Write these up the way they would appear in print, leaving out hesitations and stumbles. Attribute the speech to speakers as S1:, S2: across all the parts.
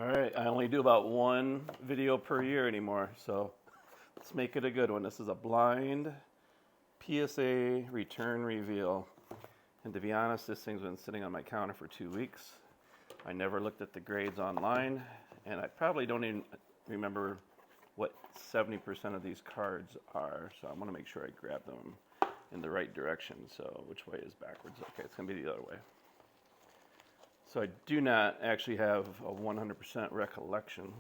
S1: All right, I only do about one video per year anymore, so let's make it a good one. This is a blind PSA return reveal. And to be honest, this thing's been sitting on my counter for 2 weeks. I never looked at the grades online, and I probably don't even remember what 70% of these cards are, so I'm going to make sure I grab them in the right direction. So which way is backwards? Okay, it's going to be the other way. So I do not actually have a 100% recollection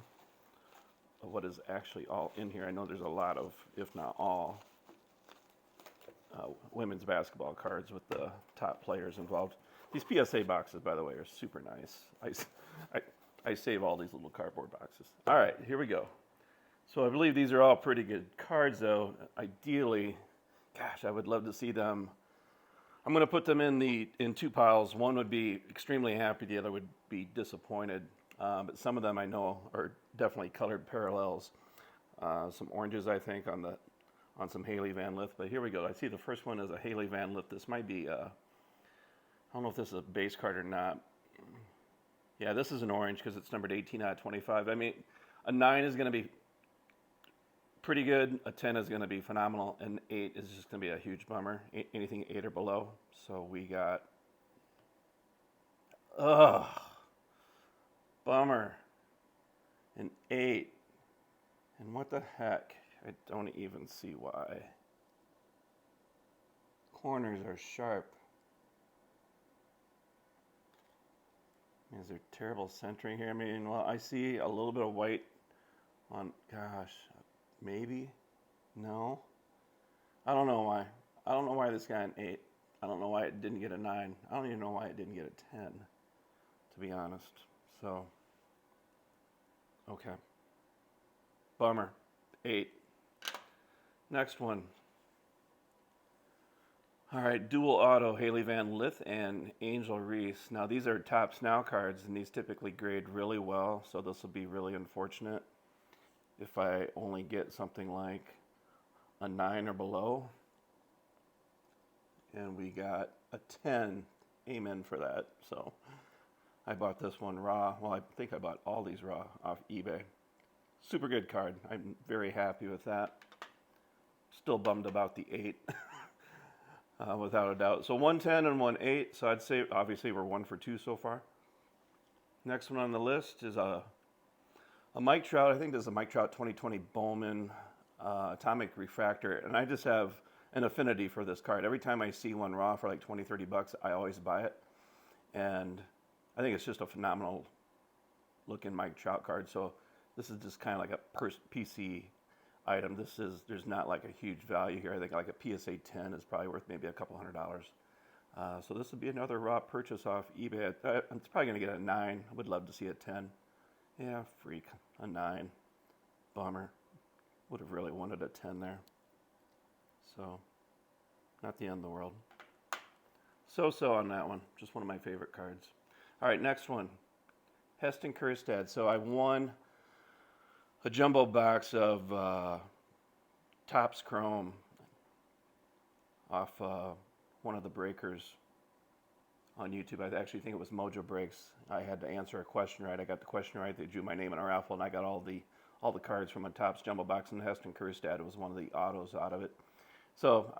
S1: of what is actually all in here. I know there's a lot of, if not all, women's basketball cards with the top players involved. These PSA boxes, by the way, are super nice. I save all these little cardboard boxes. All right, here we go. So I believe these are all pretty good cards, though. Ideally, gosh, I would love to see them. I'm going to put them in two piles. One would be extremely happy, the other would be disappointed. But some of them I know are definitely colored parallels. Some oranges, I think, on some Haley Van Lith. But here we go. I see the first one is a Haley Van Lith. This might be, I don't know if this is a base card or not. Yeah, this is an orange because it's numbered 18 out of 25. I mean, a 9 is going to be pretty good, a 10 is going to be phenomenal, and 8 is just going to be a huge bummer. Anything 8 or below. So we got, bummer, an 8, and what the heck? I don't even see why. Corners are sharp. Is there terrible centering here? I mean, well, I see a little bit of white on, gosh, maybe? No? I don't know why. I don't know why this got an 8. I don't know why it didn't get a 9. I don't even know why it didn't get a 10, to be honest. So, okay. Bummer. 8. Next one. All right, dual auto, Haley Van Lith and Angel Reese. Now, these are Topps Now cards, and these typically grade really well, so this will be really unfortunate if I only get something like a 9 or below. And we got a 10. Amen for that. So I bought this one raw. Well, I think I bought all these raw off eBay. Super good card. I'm very happy with that. Still bummed about the 8, without a doubt. So 110 and 1-8. So I'd say obviously we're 1 for 2 so far. Next one on the list is a Mike Trout. I think this is a Mike Trout 2020 Bowman Atomic Refractor, and I just have an affinity for this card. Every time I see one raw for like 20, 30 bucks, I always buy it, and I think it's just a phenomenal looking Mike Trout card. So this is just kind of like a PC item. There's not like a huge value here. I think like a PSA 10 is probably worth maybe a couple $100. So this would be another raw purchase off eBay. It's probably going to get a 9. I would love to see a 10. Yeah, freak, a 9. Bummer. Would have really wanted a 10 there. So, not the end of the world. So on that one. Just one of my favorite cards. All right, next one. Heston Kjerstad. So I won a jumbo box of Topps Chrome off one of the breakers on YouTube. I actually think it was Mojo Breaks. I had to answer a question right. I got the question right. They drew my name in a raffle, and I got all the cards from a Topps jumbo box, and Heston Kjerstad was one of the autos out of it. So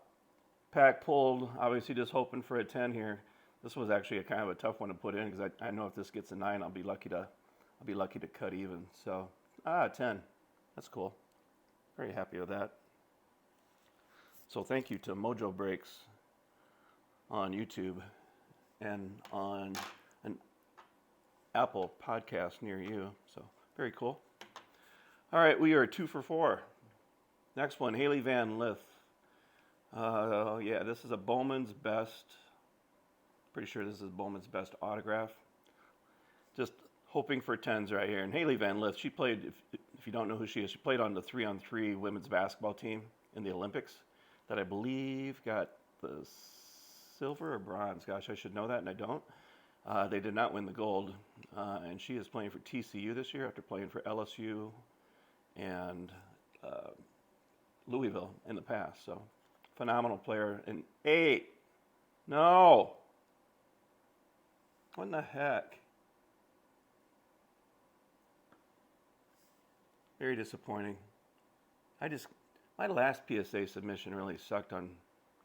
S1: pack pulled, obviously just hoping for a 10 here. This was actually a kind of a tough one to put in because I know if this gets a 9, I'll be lucky to cut even. So 10. That's cool. Very happy with that. So thank you to Mojo Breaks on YouTube and on an Apple podcast near you. So very cool. All right, we are 2 for 4. Next one, Haley Van Lith. Yeah, this is a Bowman's Best. Pretty sure this is Bowman's Best autograph. Just hoping for 10s right here. And Haley Van Lith, she played, if you don't know who she is, she played on the 3-on-3 women's basketball team in the Olympics that I believe got the silver or bronze. Gosh, I should know that, and I don't. They did not win the gold. And she is playing for TCU this year after playing for LSU and Louisville in the past. So phenomenal player. And 8. No. What in the heck? Very disappointing. My last PSA submission really sucked on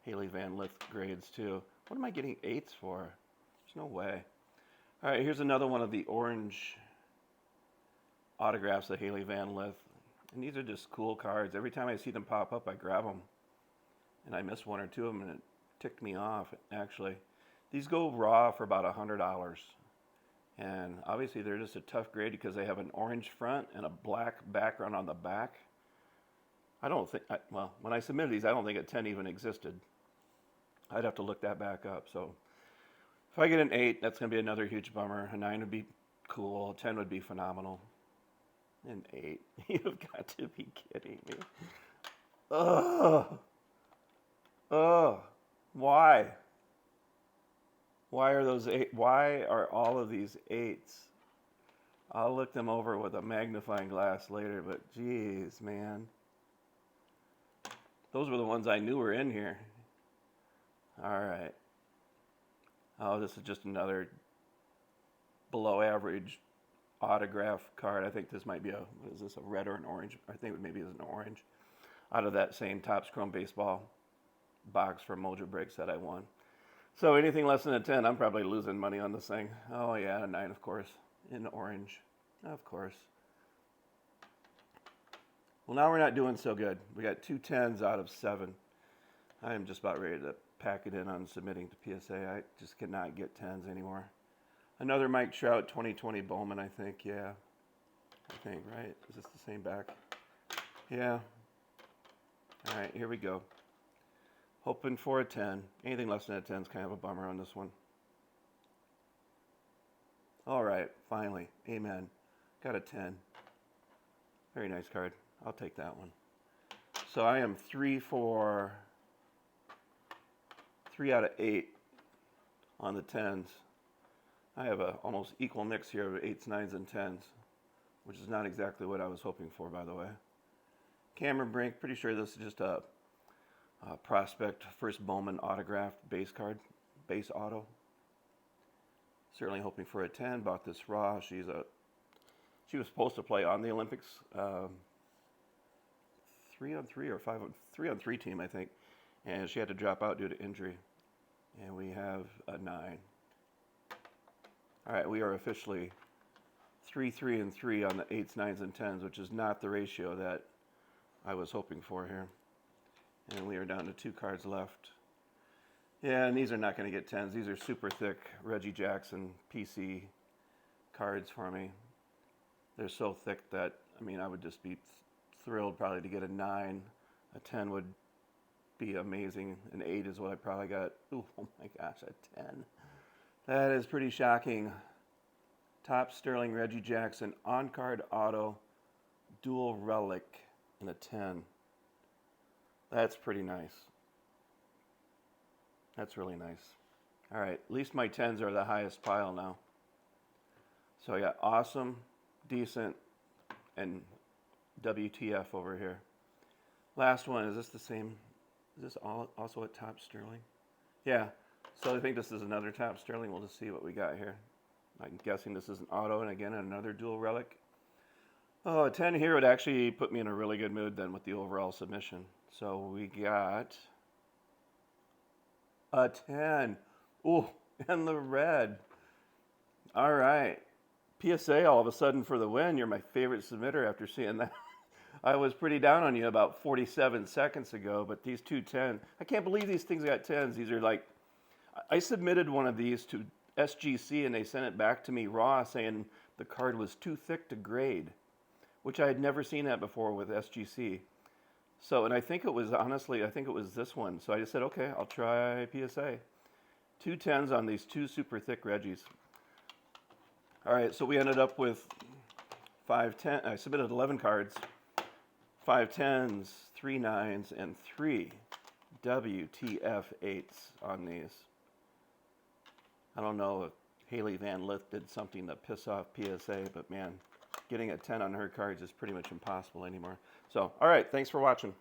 S1: Haley Van Lith grades too. What am I getting 8s for? There's no way. All right, here's another one of the orange autographs of Haley Van Lith. And these are just cool cards. Every time I see them pop up, I grab them. And I miss one or two of them, and it ticked me off, actually. These go raw for about $100. And obviously, they're just a tough grade because they have an orange front and a black background on the back. I don't think, well, when I submitted these, I don't think a 10 even existed. I'd have to look that back up. So if I get an 8, that's going to be another huge bummer. A 9 would be cool. A 10 would be phenomenal. An 8. You've got to be kidding me. Ugh. Ugh. Why? Why are those 8? Why are all of these 8s? I'll look them over with a magnifying glass later, but geez, man. Those were the ones I knew were in here. All right. Oh, this is just another below average autograph card. I think this might be what is this, a red or an orange? I think it maybe is an orange. Out of that same Topps Chrome Baseball box for Mojo Breaks that I won. So anything less than a 10, I'm probably losing money on this thing. Oh yeah, a 9, of course, in orange, of course. Well, now we're not doing so good. We got 2 10s out of 7. I am just about ready to pack it in on submitting to PSA. I just cannot get 10s anymore. Another Mike Trout 2020 Bowman, I think. Yeah, I think, right? Is this the same back? Yeah. All right, here we go. Hoping for a 10. Anything less than a 10 is kind of a bummer on this one. All right, finally. Amen. Got a 10. Very nice card. I'll take that one. So I am 3 out of 8 on the 10s. I have a almost equal mix here of 8s, 9s, and 10s, which is not exactly what I was hoping for, by the way. Cameron Brink, pretty sure this is just a prospect first Bowman autographed base card, base auto. Certainly hoping for a 10. Bought this raw. She was supposed to play on the Olympics 3-on-3 or 3-on-3 team, I think, and she had to drop out due to injury. And we have a 9. All right, we are officially 3-3-3 on the 8s, 9s, and 10s, which is not the ratio that I was hoping for here. And we are down to 2 cards left. Yeah, and these are not going to get 10s. These are super thick Reggie Jackson PC cards for me. They're so thick that, I mean, I would just be thrilled probably to get a 9. A 10 would be amazing. An 8 is what I probably got. Ooh, oh my gosh, a 10. That is pretty shocking. Topps Sterling Reggie Jackson on-card auto dual relic and a 10. That's pretty nice. That's really nice. All right, at least my 10s are the highest pile now. So I got awesome, decent, and WTF over here. Last one, is this the same? Is this also a Topps Sterling? Yeah, so I think this is another Topps Sterling. We'll just see what we got here. I'm guessing this is an auto, and again, another dual relic. Oh, a 10 here would actually put me in a really good mood then with the overall submission. So we got a 10. Ooh, and the red. All right. PSA all of a sudden for the win. You're my favorite submitter after seeing that. I was pretty down on you about 47 seconds ago, but these 2 10, I can't believe these things got 10s. These are like, I submitted one of these to SGC and they sent it back to me raw saying the card was too thick to grade, which I had never seen that before with SGC. So, and I think it was, honestly, I think it was this one. So I just said, okay, I'll try PSA. 2 10s on these 2 super thick Reggies. All right, so we ended up with 5 10. I submitted 11 cards, 5 10s, 3 9s, and 3 WTF 8s on these. I don't know if Haley Van Lith did something to piss off PSA, but man, getting a 10 on her cards is pretty much impossible anymore. So, all right, thanks for watching.